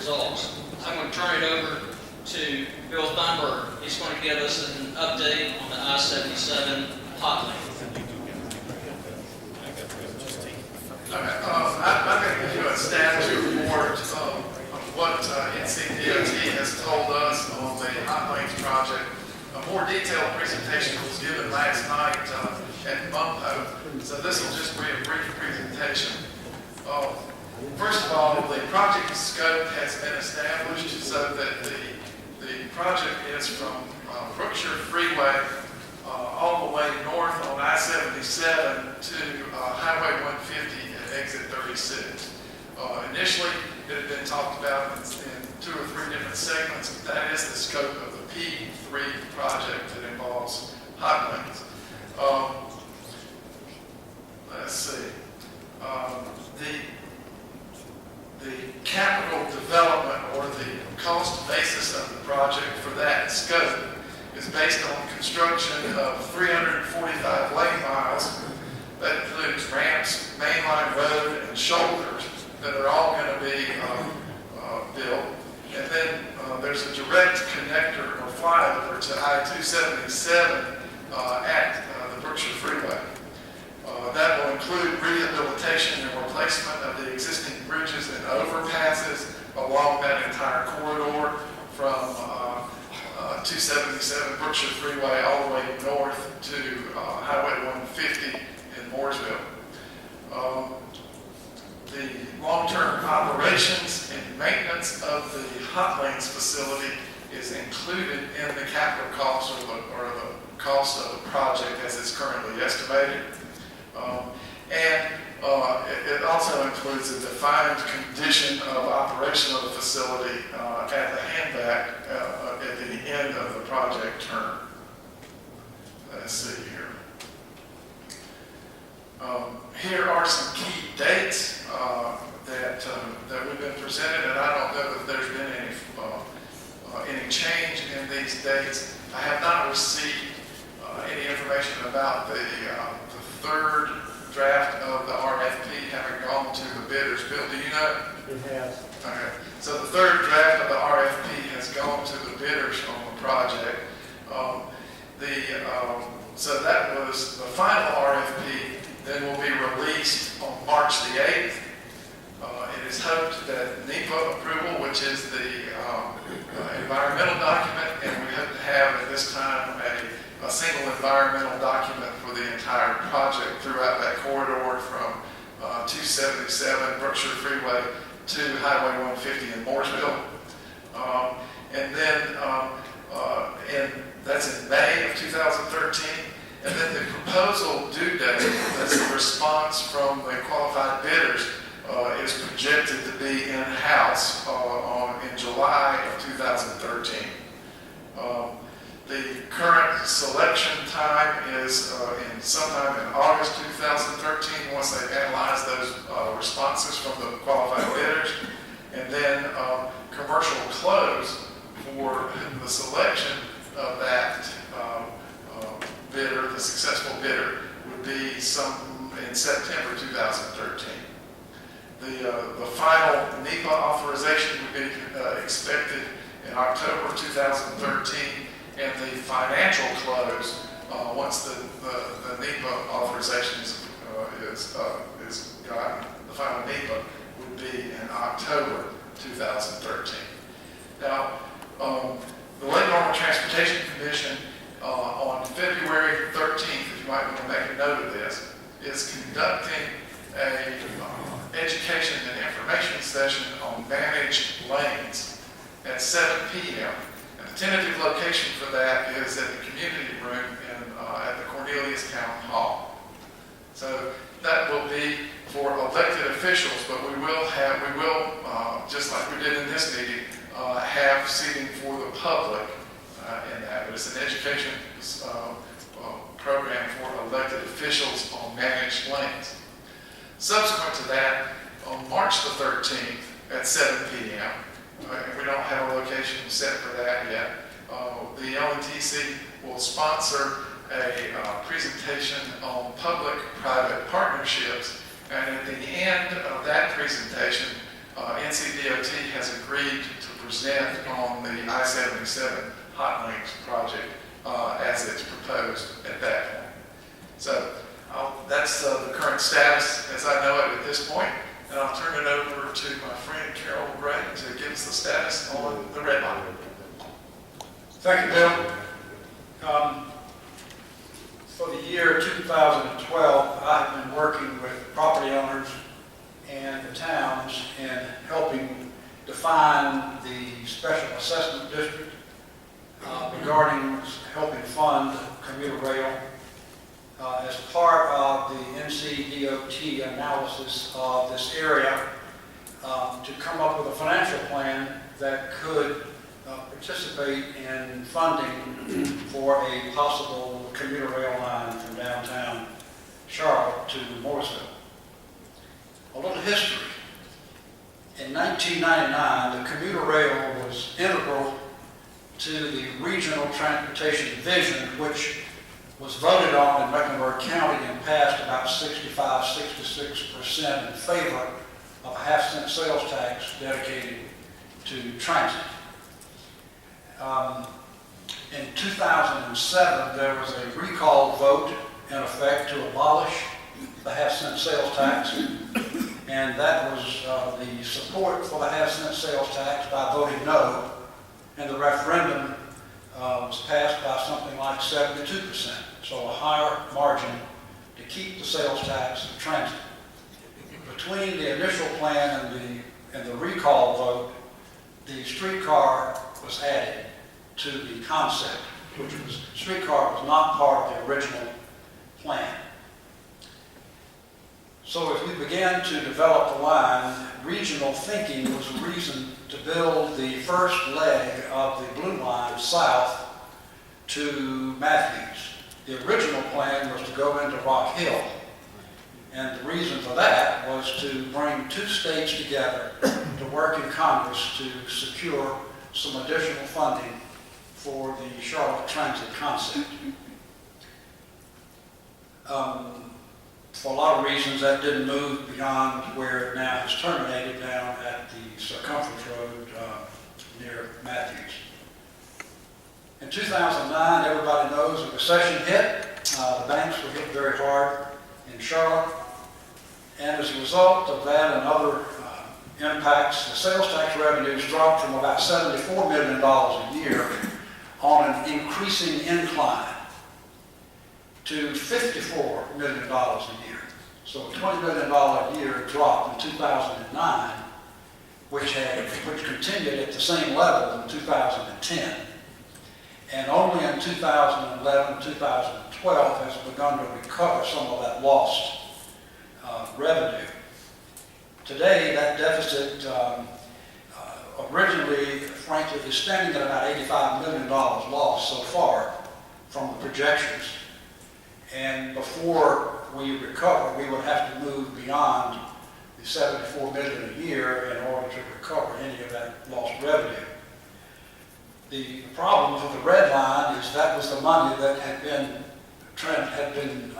results. I'm going to turn it over to Bill Thunburg. He's going to give us an update on the I-77 hot link. I'm going to give you a status report of what NCDOT has told us on the Hot Lanes project. A more detailed presentation was given last night at MUMPO, so this will just be a brief presentation. First of all, the project scope has been established so that the project is from Brookshire Freeway all the way north on I-77 to Highway 150 at exit 36. Initially, it had been talked about in 2 or 3 different segments, but that is the scope of the P3 project that involves hot lanes. Let's see. The capital development or the cost basis of the project for that scope is based on construction of 345 lane miles. That includes ramps, mainline road, and shoulders that are all going to be built. And then there's a direct connector or flyover to I-277 at the Brookshire Freeway. That will include rehabilitation and replacement of the existing bridges and overpasses along that entire corridor from 277 Brookshire Freeway all the way north to Highway 150 in Mooresville. The long-term operations and maintenance of the hot lanes facility is included in the capital cost or the cost of the project as it's currently estimated. It also includes a defined condition of operation of the facility at the handback at the end of the project term. Let's see here. Here are some key dates that we've been presented, and I don't know if there's been any change in these dates. I have not received any information about the third draft of the RFP having gone to the bidders. Bill, do you know? It has. Okay. So the third draft of the RFP has gone to the bidders on the project. So that was the final RFP, then will be released on March the 8th. It is hoped that NEPA approval, which is the environmental document, and we hope to have at this time a single environmental document for the entire project throughout that corridor from 277 Brookshire Freeway to Highway 150 in Mooresville. And that's in May of 2013. And then the proposal due date, that's the response from the qualified bidders, is projected to be in-house in July of 2013. The current selection time is sometime in August 2013 once they analyze those responses from the qualified bidders. And then commercial close for the selection of that bidder, the successful bidder, would be in September 2013. The final NEPA authorization would be expected in October 2013, and the financial close, once the NEPA authorization is gotten, the final NEPA would be in October 2013. Now, the Lake Normal Transportation Commission on February 13th, if you might want to make a note of this, is conducting a education and information session on managed lanes at 7 p.m. And the tentative location for that is at the community room at the Cornelius Town Hall. So that will be for elected officials, but we will just like we did in this meeting, have seating for the public in that. But it's an education program for elected officials on managed lanes. Subsequent to that, on March the 13th at 7 p.m., and we don't have a location set for that yet, the LNTC will sponsor a presentation on public-private partnerships, and at the end of that presentation, NCDOT has agreed to present on the I-77 Hot Links project as it's proposed at that point. So that's the current status as I know it at this point, and I'll turn it over to my friend Carol Gray to give us the status on the red line. Thank you, Bill. For the year 2012, I've been working with property owners and the towns in helping define the special assessment district regarding helping fund commuter rail as part of the NCDOT analysis of this area to come up with a financial plan that could participate in funding for a possible commuter rail line from downtown Charlotte to Mooresville. A little history. In 1999, the commuter rail was integral to the regional transportation vision, which was voted on in Mecklenburg County and passed about 65–66% in favor of a half-cent sales tax dedicated to transit. In 2007, there was a recall vote in effect to abolish the half-cent sales tax, and that was the support for the half-cent sales tax by voting no, and the referendum was passed by something like 72%, so a higher margin to keep the sales tax of transit. Between the initial plan and the recall vote, the streetcar was added to the concept, which was, streetcar was not part of the original plan. So as we began to develop the line, regional thinking was a reason to build the first leg of the blue line south to Matthews. The original plan was to go into Rock Hill. And the reason for that was to bring two states together to work in Congress to secure some additional funding for the Charlotte Transit concept. For a lot of reasons, that didn't move beyond where it now has terminated down at the Circumference Road near Matthews. In 2009, everybody knows a recession hit. The banks were hit very hard in Charlotte. And as a result of that and other impacts, the sales tax revenues dropped from about $74 million a year on an increasing incline to $54 million a year. So a $20 million a year drop in 2009, which continued at the same level in 2010. And only in 2011, 2012 has begun to recover some of that lost revenue. Today, that deficit originally, frankly, is standing at about $85 million lost so far from the projections. And before we recover, we would have to move beyond the $74 million a year in order to recover any of that lost revenue. The problem with the red line is that was the money that had been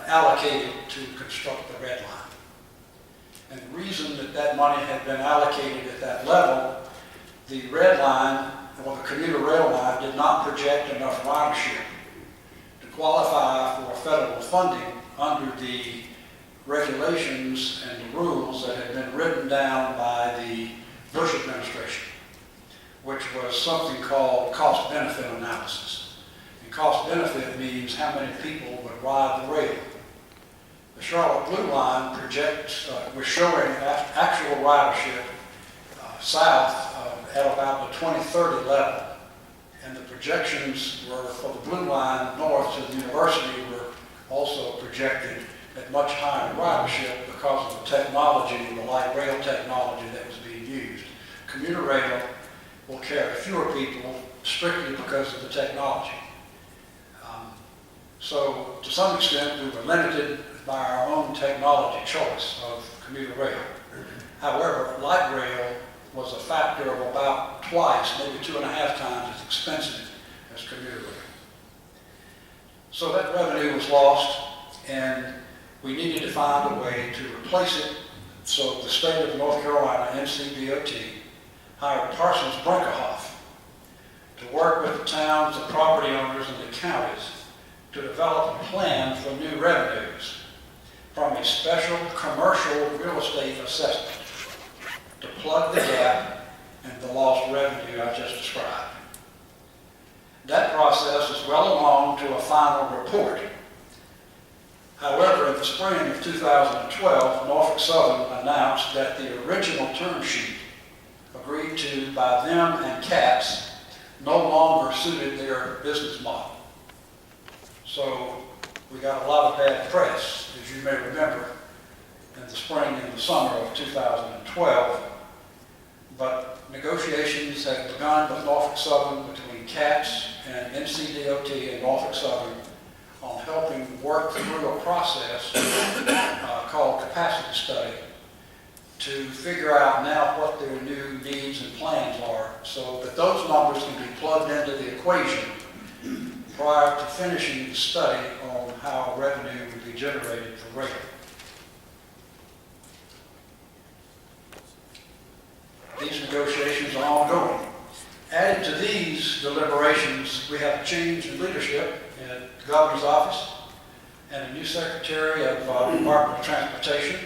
allocated to construct the red line. And the reason that that money had been allocated at that level, the red line, or the commuter rail line, did not project enough ridership to qualify for federal funding under the regulations and the rules that had been written down by the Bush administration, which was something called cost-benefit analysis. And cost-benefit means how many people would ride the rail. The Charlotte Blue Line was showing actual ridership south at about the 2030 level. And the projections were for the Blue Line north to the university were also projected at much higher ridership because of the technology, the light rail technology that was being used. Commuter rail will carry fewer people strictly because of the technology. So to some extent, we were limited by our own technology choice of commuter rail. However, light rail was a factor of about twice, maybe 2.5 times as expensive as commuter rail. So that revenue was lost, and we needed to find a way to replace it So the state of North Carolina, NCDOT, hired Parsons Brinkerhoff to work with the towns, the property owners, and the counties to develop a plan for new revenues from a special commercial real estate assessment to plug the gap in the lost revenue I just described. That process is well along to a final report. However, in the spring of 2012, Norfolk Southern announced that the original term sheet agreed to by them and CATS no longer suited their business model. So we got a lot of bad press, as you may remember, in the spring and the summer of 2012. But negotiations have begun with Norfolk Southern between CATS and NCDOT and Norfolk Southern on helping work through a process called capacity study to figure out now what their new needs and plans are so that those numbers can be plugged into the equation prior to finishing the study on how revenue would be generated for rail. These negotiations are ongoing. Added to these deliberations, we have a change in leadership at the governor's office and a new secretary of Department of Transportation.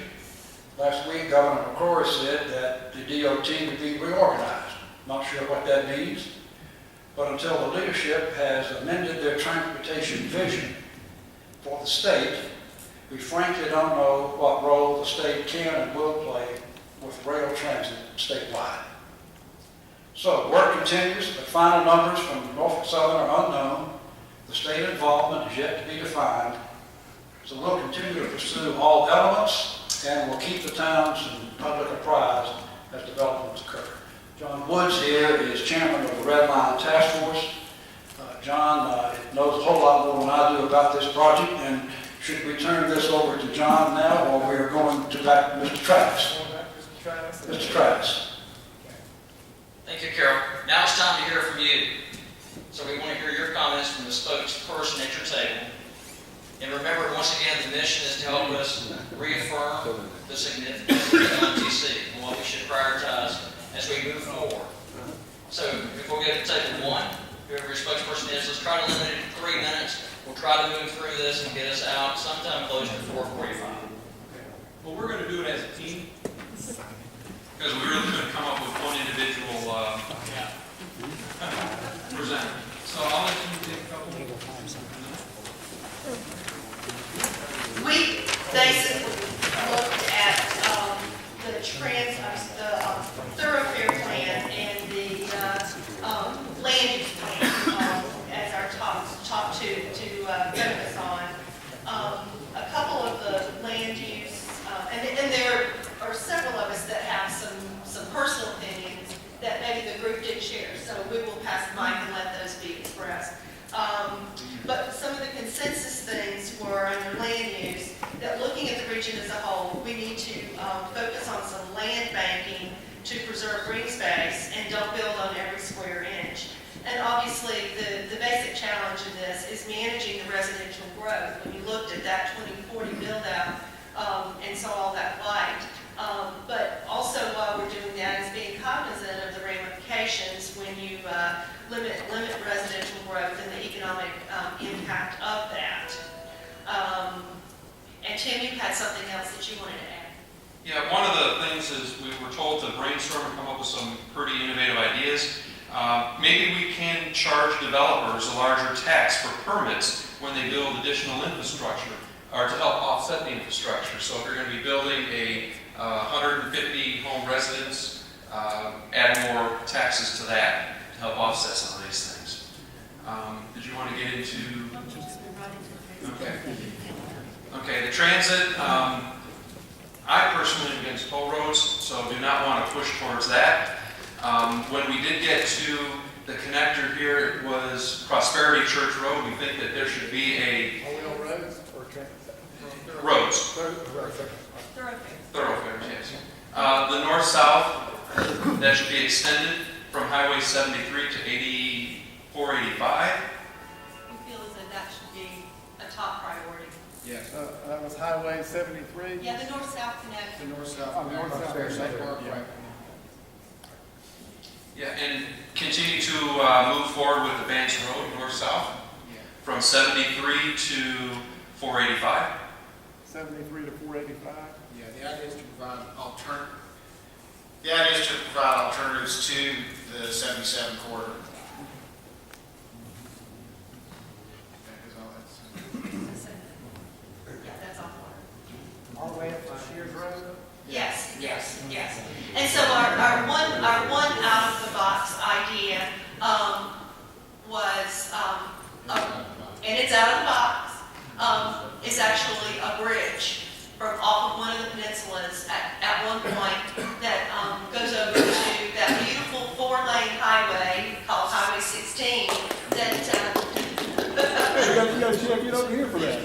Last week, Governor McCrory said that the DOT would be reorganized. Not sure what that means, but until the leadership has amended their transportation vision for the state, we frankly don't know what role the state can and will play with rail transit statewide. So work continues, but final numbers from Norfolk Southern are unknown. The state involvement is yet to be defined. So we'll continue to pursue all elements, and we'll keep the towns and public apprised as developments occur. John Woods here is chairman of the Red Line Task Force. John knows a whole lot more than I do about this project, and should we turn this over to John now, or we're going to back Mr. Travis? Mr. Travis. Thank you, Carol. Now it's time to hear from you. So we want to hear your comments from the spokesperson at your table. And remember, once again, the mission is to help us reaffirm the significance of LNTC and what we should prioritize as we move forward. So before we go to table one, whoever your spokesperson is, let's try to limit it to 3 minutes. We'll try to move through this and get us out sometime closer to 4:45. Well, we're going to do it as a team because we really couldn't come up with one individual presenter. So I'll let you take a couple. We basically looked at the thoroughfare plan and the land use plan as our top two to focus on. A couple of the land use, and there are several of us that have some personal opinions that maybe the group didn't share, so we will pass the mic and let those be expressed. But some of the consensus things were under land use, that looking at the region as a whole, we need to focus on some land banking to preserve green space and don't build on every square inch. And obviously, the basic challenge in this is managing the residential growth. When you looked at that 2040 build-out and saw all that light, but also while we're doing that is being cognizant of the ramifications when you limit residential growth and the economic impact of that. And Tim, you had something else that you wanted to add. Yeah, one of the things is we were told to brainstorm and come up with some pretty innovative ideas. Maybe we can charge developers a larger tax for permits when they build additional infrastructure, or to help offset the infrastructure. So if you're going to be building a 150 home residence, add more taxes to that to help offset some of these things. Did you want to get into? Okay. Okay, the transit. I personally am against toll roads, so do not want to push towards that. When we did get to the connector here, it was Prosperity Church Road. We think that there should be a roads. Thoroughfares, yes. The north-south, that should be extended from Highway 73 to 8485. We feel as though that should be a top priority. Yes. That was Highway 73. Yeah, the north-south connect. The north-south. Oh, north-south. State Park, Yeah. right. Yeah, and continue to move forward with the Banks Road, north-south, Yeah. from 73 to 485. 73 to 485. Yeah, the idea is to provide alternatives to the 77 corridor. That is all that's. Yeah, that's on water. All the way up to Shears Road. Yes, yes, yes. And so our one out of the box idea, was, and it's out of the box, is actually a bridge from off of one of the peninsulas at one point that, goes over to that beautiful 4-lane highway called Highway 16 that, You got a champion over here for that.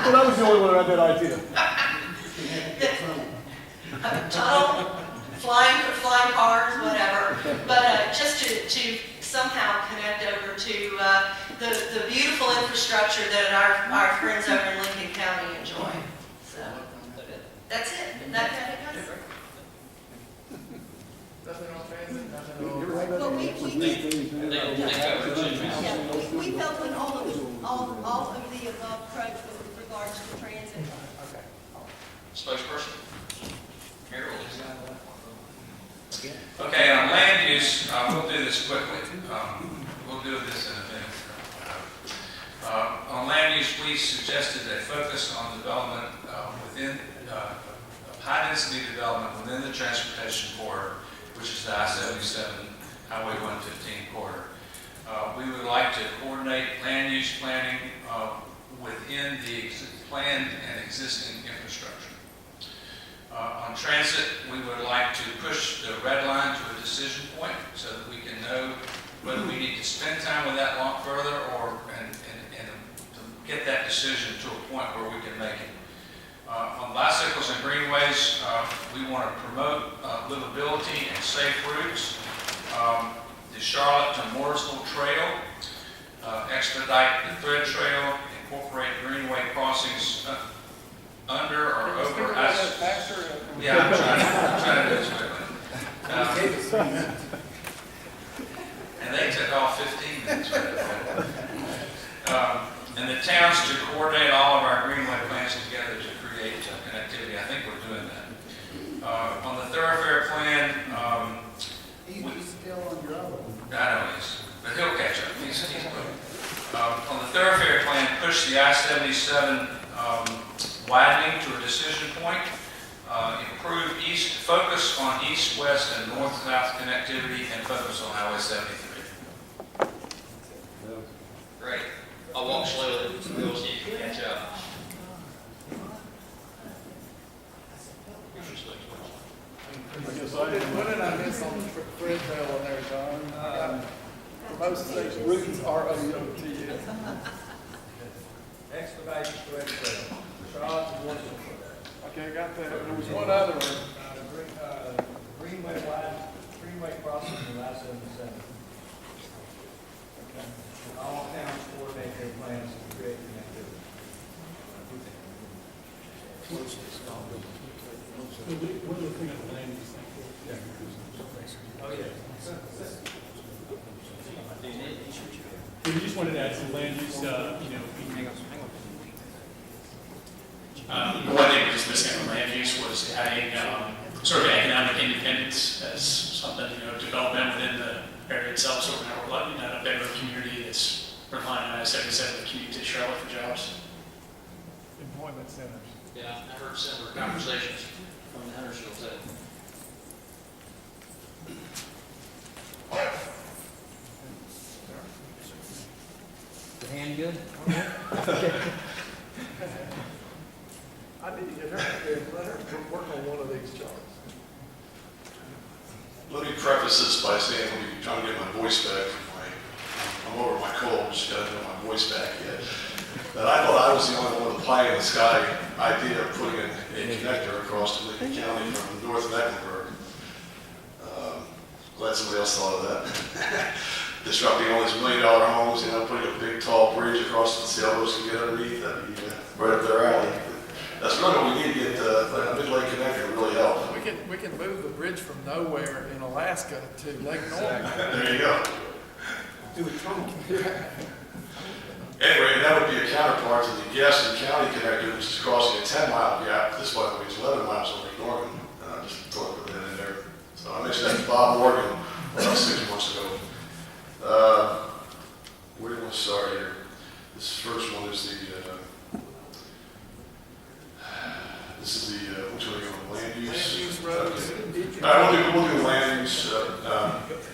Well, I was the only one who had that idea. tunnel, flying cars, whatever, but just to somehow connect over to the beautiful infrastructure that our friends over in Lincoln County enjoy. So that's it. That kind of does it. Nothing on transit, nothing on. But we felt on all of the above approach with regards to transit. Okay. Spokesperson? Harold. Okay, on land use, we'll do this quickly. We'll do this in a minute. On land use, we suggested a focus on development within, high-density development within the transportation corridor, which is the I-77 Highway 115 corridor. We would like to coordinate land use planning within the planned and existing infrastructure. On transit, we would like to push the red line to a decision point so that we can know whether we need to spend time with that lot further or and to get that decision to a point where we can make it. On bicycles and greenways, we want to promote livability and safe routes. The Charlotte to Mooresville Trail, expedite the thread trail, incorporate greenway crossings under or over. Yeah, I'm trying to do this quickly. And they took off 15 minutes. And the towns to coordinate all of our greenway plans together to create connectivity. I think we're doing that. On the thoroughfare plan, He's still on your other one. I know he's, but he'll catch up. He's quick. On the thoroughfare plan, push the I-77 widening to a decision point. Improve focus on east-west and north-south connectivity, and focus on Highway 73. Great. I'll walk slowly, Bill, so you can catch up. What did I miss on the thread trail in there, John? For most states, routes are OTS. Expedite thread trail. Charlotte to Mooresville. Okay, got that. There was one other one. Greenway crossing to I-77. Okay. All towns coordinate their plans to create connectivity. What are the things the land use thing? Oh, yeah. We just wanted to add some land use, One thing we was missing on land use was adding sort of economic independence as something, development within the area itself. So we're now letting a better community that's relying on I-77 to commute to Charlotte for jobs. Employment centers. Yeah, I heard similar conversations from the Huntersville too. The hand good? I need to get her, let her work on one of these charts. Let me preface this by saying I'm trying to get my voice back from I'm over my cold, just got to get my voice back yet. But I thought I was the only one with the pie in the sky idea of putting a connector across to Lincoln County from North Mecklenburg. Glad somebody else thought of that. disrupting all these $1 million homes, putting a big tall bridge across the sailboats can get underneath, that'd be right up their alley. That's really what we need to get, a mid-lake connector would really help. We can move the bridge from nowhere in Alaska to Lake Norman. There you go. Do it trunk. Anyway, that would be a counterpart to the Gaston County connector, which is crossing a 10-mile gap. This, by the way, is 11 miles on Lake Norman. Just thought I'd put that in there. So I mentioned that to Bob Morgan about 6 months ago. Where do we start here? This first one is this is the, which one are you on, land use? Land use roads. All right, we'll do land use.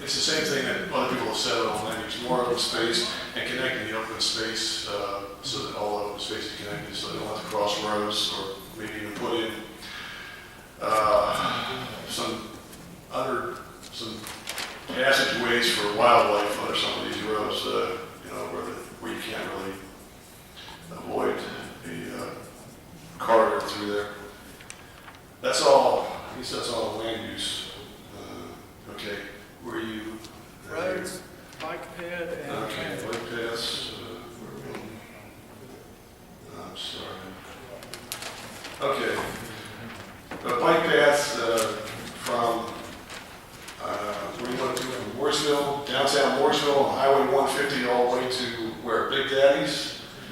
It's the same thing that other people have said on land use, more open space and connecting the open space so that all open space is connected, so they don't have to cross roads, or maybe even put in some passageways for wildlife under some of these roads, where you can't really avoid the corridor through there. That's all. I guess that's all the land use. Okay, where are you? Roads, bike ped, and Okay, transit. bike paths. I'm sorry. Okay. The bike path from where you want to do from Mooresville, downtown Mooresville, on Highway 150 all the way to where Big Daddy's?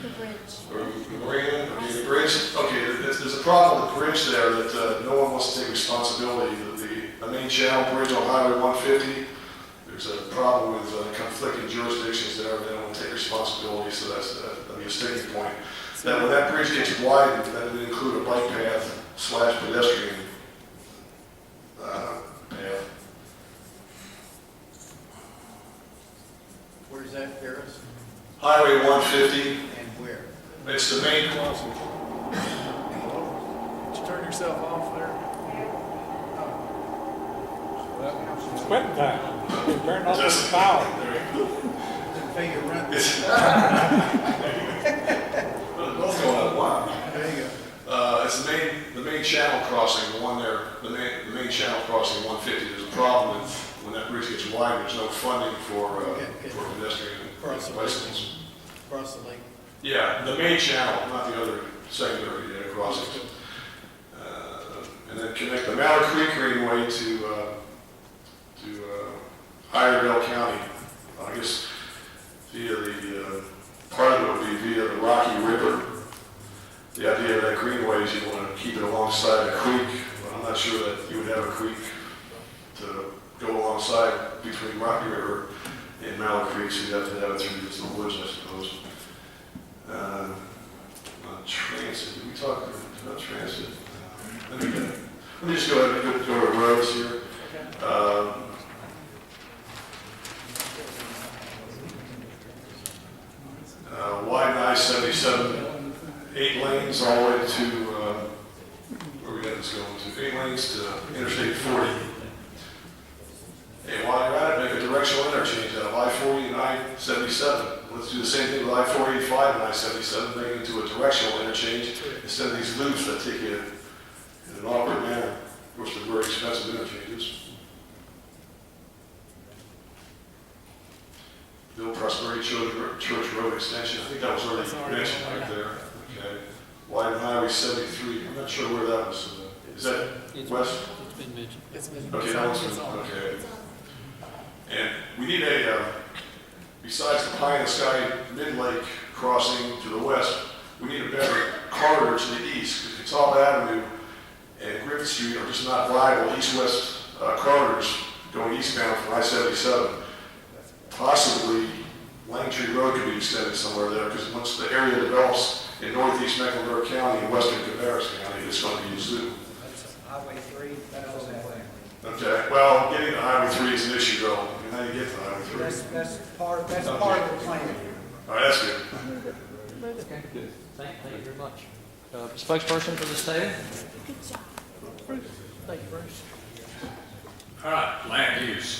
The bridge. Or Marina, okay, the bridge. Okay, there's a problem with the bridge there that no one wants to take responsibility. The main channel bridge on Highway 150, there's a problem with conflicting jurisdictions there, and they don't want to take responsibility, so that'll be a sticking point. That when that bridge gets widened, that would include a bike path / pedestrian path. Where's that, Paris? Highway 150, And where? it's the main. Did you turn yourself off there? It's quitting time. You turned off the power. Didn't think it run. Both going up one. There you go. It's the main channel crossing, the one there, the main channel crossing 150. There's a problem with when that bridge gets wide, there's no funding for pedestrian Cross the bicycles. Across the lake. Yeah, the main channel, not the other secondary crossings. And then connect the Mallard Creek Greenway to Iredell County. I guess via the part of it would be via the Rocky River. The idea of that greenway is you want to keep it alongside a creek, but I'm not sure that you would have a creek to go alongside between Rocky River and Mallard Creek, so you'd have to have it through the woods, I suppose. Transit, did we talk about transit? Let me just go ahead and go to roads here. Widen I-77, 8 lanes all the way to, where we got this going to, 8 lanes to Interstate 40. Hey, while you're at it, make a directional interchange out of I-40 and I-77. Let's do the same thing with I-485 and I-77, make it into a directional interchange instead of these loops that take you in an awkward manner. Of course, they're very expensive interchanges. Bill Prosperity Church Road Extension, I think that was already mentioned right there. Okay. Widen Highway 73, I'm not sure where that was. Is that west? It's been mentioned. Okay, that was, okay. And we need besides the Pie in the Sky Mid-Lake crossing to the west, we need a better corridor to the east, because Catawba Avenue and Griffith Street are just not viable east-west corridors going eastbound from I-77. Possibly Langtree Road could be extended somewhere there, because once the area develops in northeast Mecklenburg County and western Cabarrus County, it's going to be a zoo. Highway 3, that was that way. Okay, well, getting to Highway 3 is an issue, though. I mean, how do you get to Highway 3? That's part of the plan. All right, that's good. Okay, good. Thank you very much. Spokesperson for this table? Thank you, Bruce. All right, land use.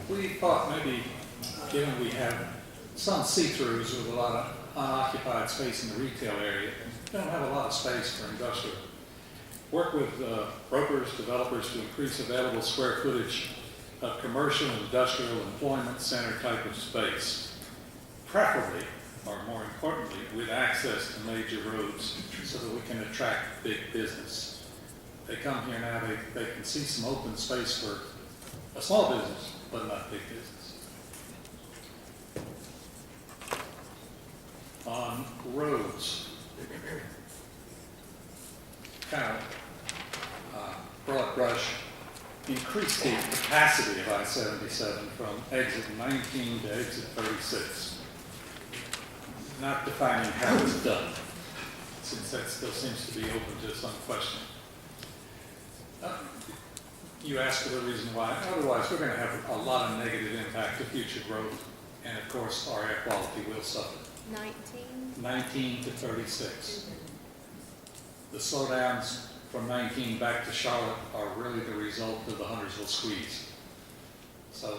We thought maybe, given we have some see-throughs with a lot of unoccupied space in the retail area, we don't have a lot of space for industrial. Work with brokers, developers to increase available square footage a commercial industrial employment center type of space, preferably, or more importantly, with access to major roads so that we can attract big business. They come here now, they can see some open space for a small business, but not big business. On roads, kind of broad brush, increase the capacity of I-77 from exit 19 to exit 36. Not defining how it's done, since that still seems to be open to some question. You asked for the reason why. Otherwise, we're going to have a lot of negative impact to future growth, and of course, our air quality will suffer. 19 to 36. The slowdowns from 19 back to Charlotte are really the result of the Huntersville squeeze. So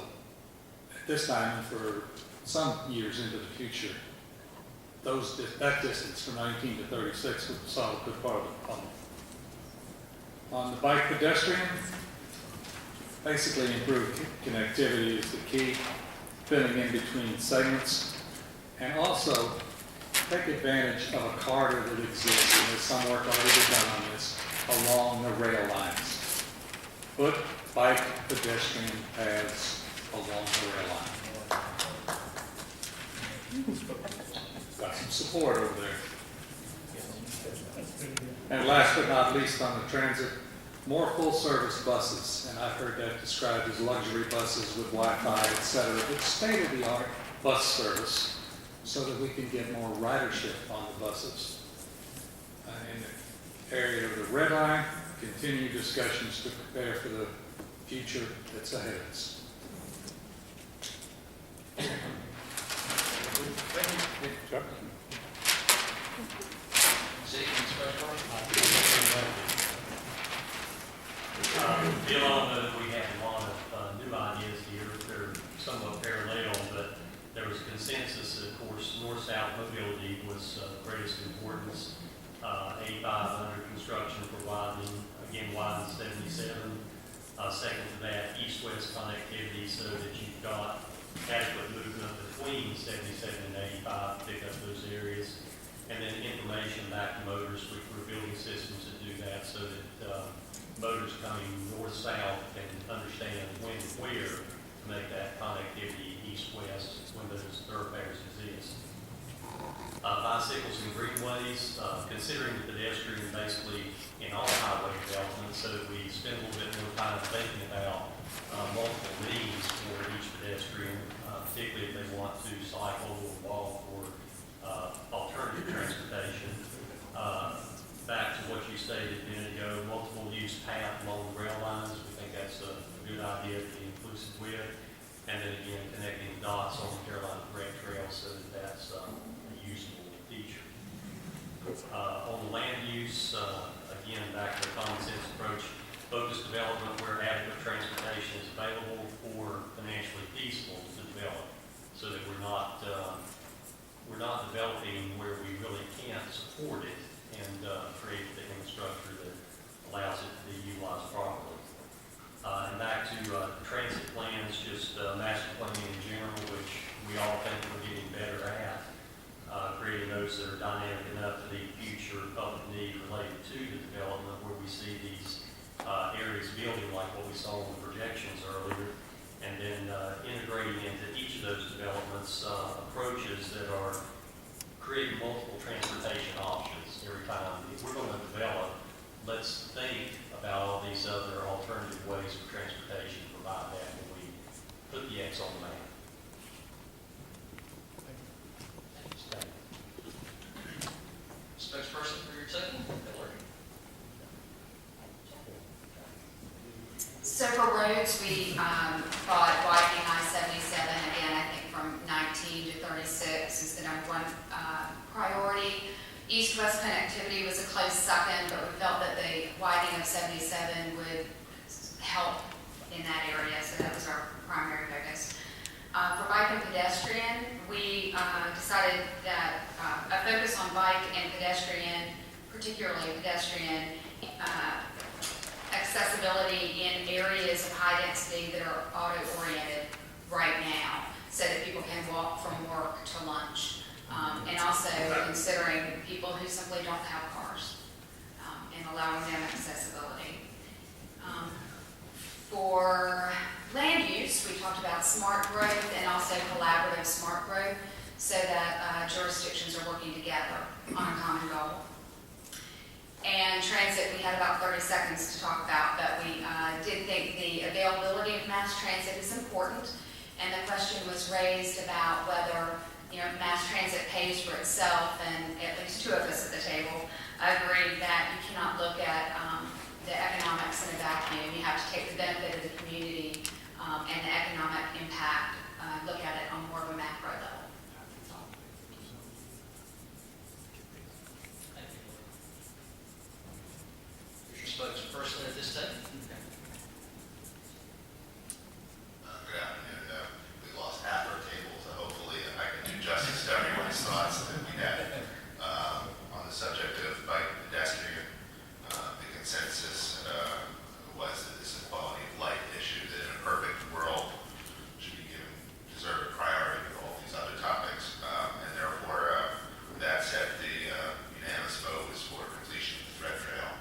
at this time, and for some years into the future, that distance from 19 to 36 would solve a good part of the problem. On the bike pedestrian, basically improved connectivity is the key, filling in between segments, and also take advantage of a corridor that exists, and there's some work already been done on this, along the rail lines. Put bike pedestrian paths along the rail line. Got some support over there. And last but not least on the transit, more full-service buses, and I've heard that described as luxury buses with Wi-Fi, et cetera, but state-of-the-art bus service so that we can get more ridership on the buses. In the area of the red line, continue discussions to prepare for the future that's ahead of us. Thank you. Sure. Bill, I don't know that we have a lot of new ideas here. They're somewhat parallel, but there was a consensus that, of course, north-south mobility was of greatest importance. 85 under construction for widening, again, widen 77. Second to that, east-west connectivity so that you've got adequate movement between 77 and 85 to pick up those areas. And then information back to motors, which we're building systems to do that so that motors coming north-south can understand when and where to make that connectivity east-west when those thoroughfares exist. Bicycles and greenways, considering the pedestrian basically in all highway development, so that we spend a little bit more time thinking about multiple needs for each pedestrian, particularly if they want to cycle or walk or alternative transportation. Back to what you stated a minute ago, multiple use path along the rail lines. We think that's a good idea to be inclusive with. And then again, connecting the dots on the Carolina Grant Trail so that that's a useful feature. On the land use, again, back to the common sense approach, focused development where adequate transportation is available or financially feasible to develop, so that we're not developing where we really can't support it and create the infrastructure that allows it to be utilized properly. And back to transit plans, just master planning in general, which we all think we're getting better at, creating those that are dynamic enough to meet future public need related to the development, where we see these areas building like what we saw in the projections earlier, and then integrating into each of those developments approaches that are creating multiple transportation options every time. If we're going to develop, let's think about all these other alternative ways of transportation to provide that when we put the X on the map. Spokesperson for your team, Hillary. So for roads, we thought widening I-77, again, I think from 19 to 36 is the #1 priority. East-west connectivity was a close second, but we felt that the widening of 77 would help in that area, so that was our primary focus. For bike and pedestrian, we decided that a focus on bike and pedestrian, particularly pedestrian accessibility in areas of high density that are auto-oriented right now, so that people can walk from work to lunch. And also considering people who simply don't have cars, and allowing them accessibility. For land use, we talked about smart growth and also collaborative smart growth, so that jurisdictions are working together on a common goal. And transit, we had about 30 seconds to talk about, but we did think the availability of mass transit is important. And the question was raised about whether, mass transit pays for itself, and at least two of us at the table agreed that you cannot look at the economics in a vacuum. You have to take the benefit of the community and the economic impact, look at it on more of a macro level. Your spokesperson at this time. Good afternoon. We lost half our table, so hopefully I can do justice to everyone's thoughts that we had on the subject of bike pedestrian. The consensus was that this is a quality of life issue that in a perfect world should be given deserved priority with all these other topics. And therefore, that said, the unanimous vote was for completion of the thread trail.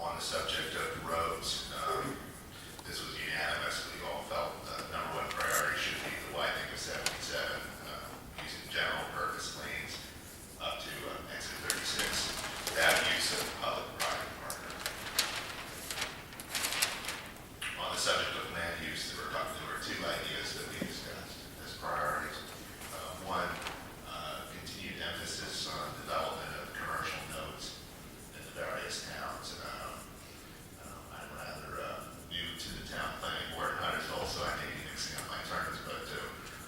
On the subject of roads, this was unanimous. We all felt the number one priority should be the widening of 77, using general purpose lanes up to exit 36, without use of public-private partner. On the subject of land use, there were two ideas that we discussed as priorities. One, continued emphasis on development of commercial nodes in the various towns. I'm rather new to the town planning board in Huntersville, so I may be mixing up my terms, but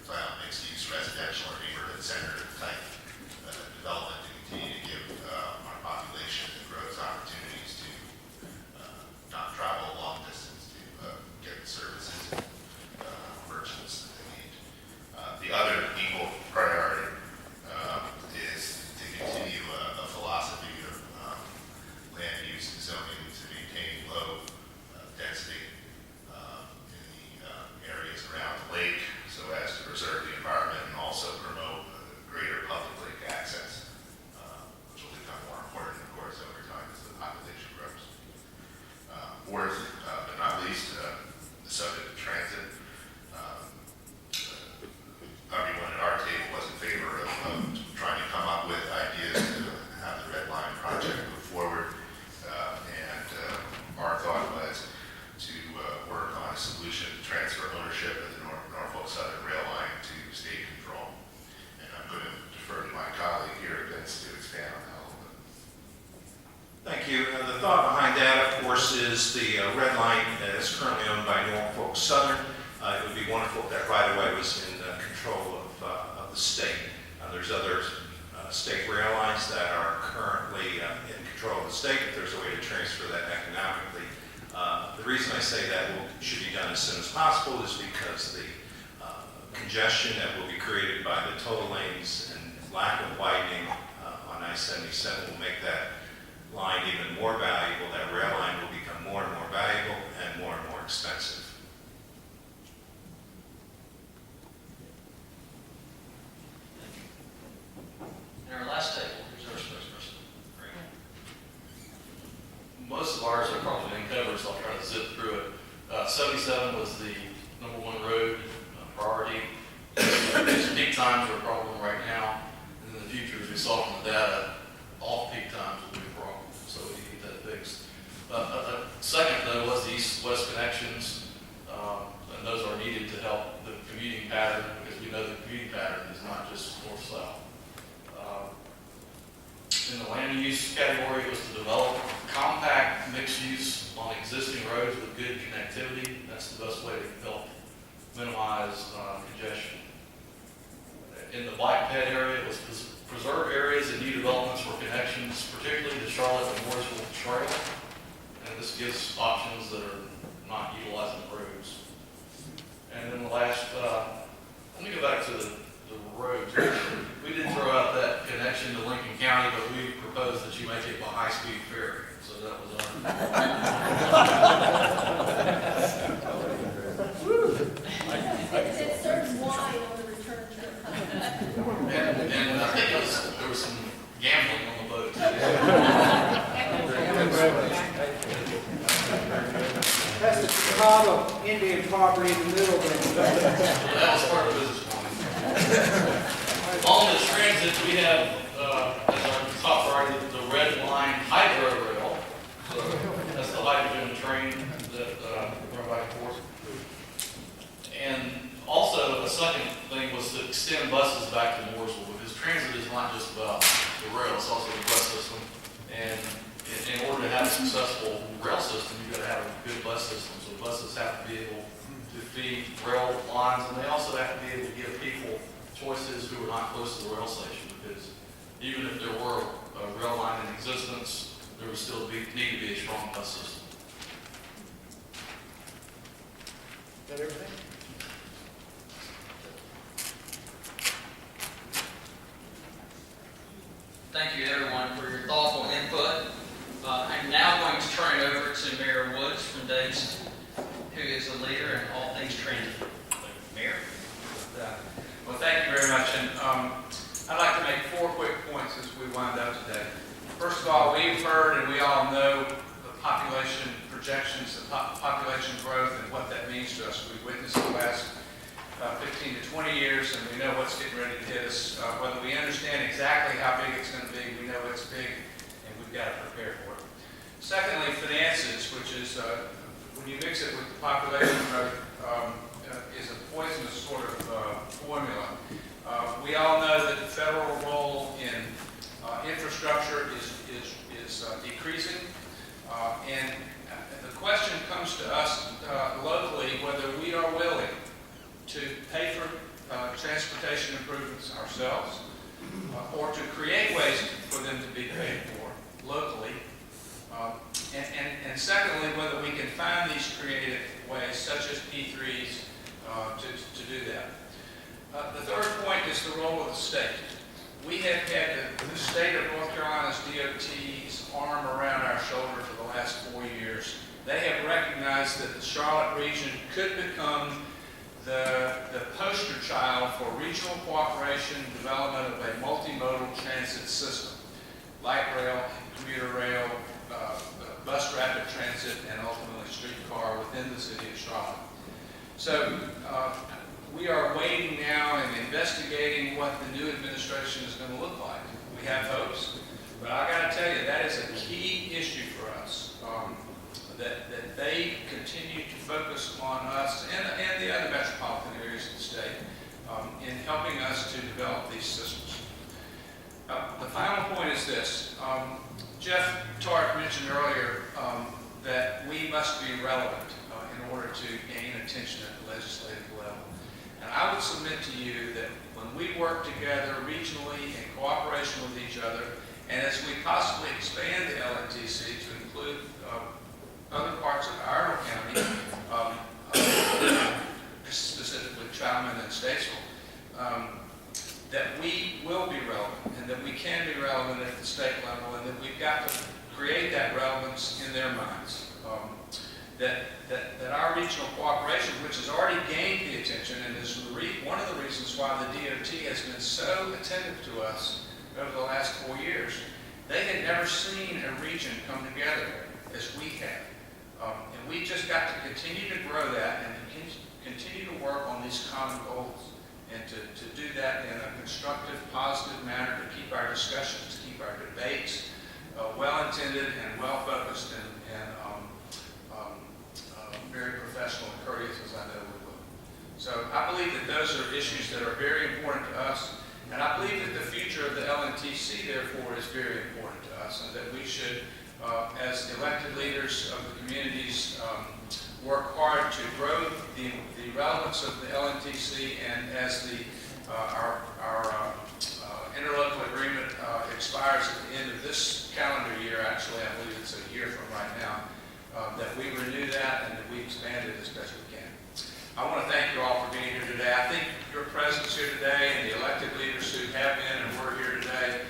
plan on mixed-use residential or neighborhood-centered type development to continue to give our population that grows opportunities to not travel a long distance to get the services and merchants that they need. The other equal priority is to continue a philosophy of land use and zoning to maintain low density in the areas around the lake, so as to preserve the environment and also promote greater public lake access, which will become more important, of course, over time as the population grows. Fourth, but not least, the subject of transit. Everyone at our table was in favor of trying to come up with ideas to have the Red Line project move forward. And our thought was to work on a solution to transfer ownership of the Norfolk Southern Rail Line to state control. And I'm going to defer to my colleague here, Vince, to expand on that a little bit. Thank you. The thought behind that, of course, is the Red Line is currently owned by Norfolk Southern. It would be wonderful if that right-of-way was in control of the state. There's other state rail lines that are currently in control of the state. If there's a way to transfer that economically, the reason I say that should be done as soon as possible is because the congestion that will be created by the toll lanes and lack of widening on I-77 will make that line even more valuable. That rail line will become more and more valuable and more expensive. And our last table, who's our spokesperson? Great. Most of ours are probably been covered, so I'll try to zip through it. 77 was the number one road priority. Peak times are a problem right now, and in the future, as we saw from the data, off-peak times will be a problem, so we need to get that fixed. Second, though, was the east-west connections, and those are needed to help the commuting pattern, because we know the commuting pattern is not just north-south. In the land use category, it was to develop compact mixed use on existing roads with good connectivity. That's the best way to help minimize congestion. In the bike ped area, it was preserve areas and new developments for connections, particularly the Charlotte and Mooresville Trail. And this gives options that are not utilizing the roads. And then the last, let me go back to the roads. We did throw out that connection to Lincoln County, but we proposed that you make it by high-speed ferry. so that was It serves wine on the return trip. and I think there was some gambling on the boat. That's the Chicago Indian property in the middle there. That was part of the business plan. On the transit, we have, as our top priority, the red line hydro rail. So that's the hydrogen train that run back and forth. And also, a second thing was to extend buses back to Mooresville, because transit is not just about the rail, it's also the bus system. And in order to have a successful rail system, you've got to have a good bus system. So buses have to be able to feed rail lines, and they also have to be able to give people choices who are not close to the rail station, because even if there were a rail line in existence, there would still need to be a strong bus system. Got everything? Thank you, everyone, for your thoughtful input. I'm now going to turn it over to Mayor Woods from Davidson, who is a leader in all things transit. Mayor? Well, thank you very much. And I'd like to make 4 quick points as we wind up today. First of all, we've heard and we all know the population projections, the population growth, and what that means to us. We've witnessed the last 15 to 20 years, and we know what's getting ready to hit us. Whether we understand exactly how big it's going to be, we know it's big, and we've got to prepare for it. Secondly, finances, which is, when you mix it with the population growth, is a poisonous sort of formula. We all know that the federal role in infrastructure is decreasing, and the question comes to us locally whether we are willing to pay for transportation improvements ourselves, or to create ways for them to be paid for locally. And secondly, whether we can find these creative ways, such as P3s, to do that. The third point is the role of the state. We have had the state of North Carolina's DOT's arm around our shoulder for the last 4 years. They have recognized that the Charlotte region could become the poster child for regional cooperation, development of a multimodal transit system, light rail, commuter rail, bus rapid transit, and ultimately streetcar within the city of Charlotte. So we are waiting now and investigating what the new administration is going to look like. We have hopes, but I got to tell you, that is a key issue for us, that they continue to focus on us and the other metropolitan areas of the state in helping us to develop these systems. The final point is this. Jeff Tartt mentioned earlier that we must be relevant in order to gain attention at the legislative level. And I would submit to you that when we work together regionally in cooperation with each other, and as we possibly expand the LNTC to include other parts of our county, specifically Troutman and Statesville, that we will be relevant, and that we can be relevant at the state level, and that we've got to create that relevance in their minds. That our regional cooperation, which has already gained the attention and is one of the reasons why the DOT has been so attentive to us over the last 4 years. They had never seen a region come together as we have. And we just got to continue to grow that and continue to work on these common goals, and to do that in a constructive, positive manner, to keep our discussions, to keep our debates well-intended and well-focused and very professional and courteous, as I know we will. So I believe that those are issues that are very important to us, and I believe that the future of the LNTC, therefore, is very important to us, and that we should, as elected leaders of the communities, work hard to grow the relevance of the LNTC, and as our interlocal agreement expires at the end of this calendar year, actually I believe it's a year from right now, that we renew that and that we expand it as best we can. I want to thank you all for being here today. I think your presence here today and the elected leaders who have been and were here today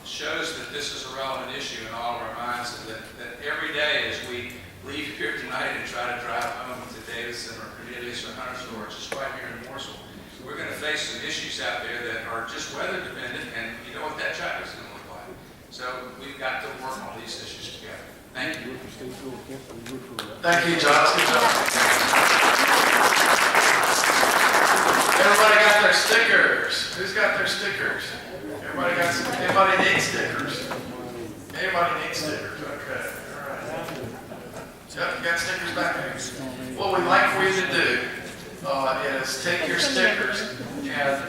shows that this is a relevant issue in all of our minds, and that every day as we leave here tonight and try to drive home to Davidson or Cornelius or Huntersville or just right here in Mooresville, we're going to face some issues out there that are just weather dependent, and you know what that traffic's going to look like. So we've got to work on these issues together. Thank you. Thank you, John. Good job. Everybody got their stickers. Who's got their stickers? Everybody got some, anybody needs stickers? Anybody needs stickers? Okay, all right. Yep, you got stickers back there. What we'd like for you to do is take your stickers and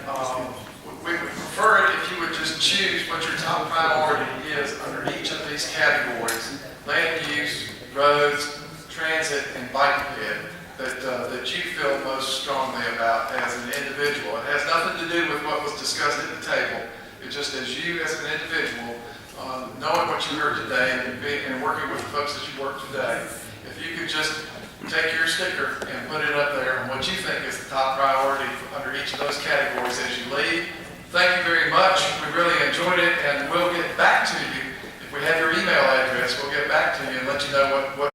we would prefer it if you would just choose what your top priority is under each of these categories: land use, roads, transit, and bikehead, that you feel most strongly about as an individual. It has nothing to do with what was discussed at the table. It's just as you as an individual, knowing what you heard today and working with the folks that you worked today, if you could just take your sticker and put it up there on what you think is the top priority under each of those categories as you leave. Thank you very much. We really enjoyed it, and we'll get back to you. If we have your email address, we'll get back to you and let you know what